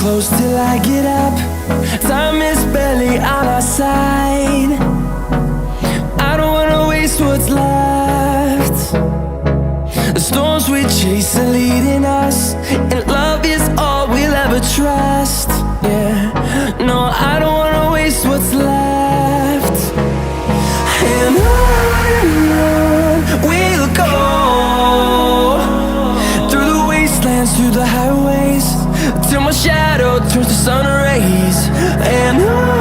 close till I get up. Time is barely on our side. I don't wanna waste what's left. The storms we chase are leading us, and love is all we'll ever trust. Yeah, no, I don't wanna waste what's left. And on we'll go, through the wastelands, through the highways, till my shadow turns to sun rays. And on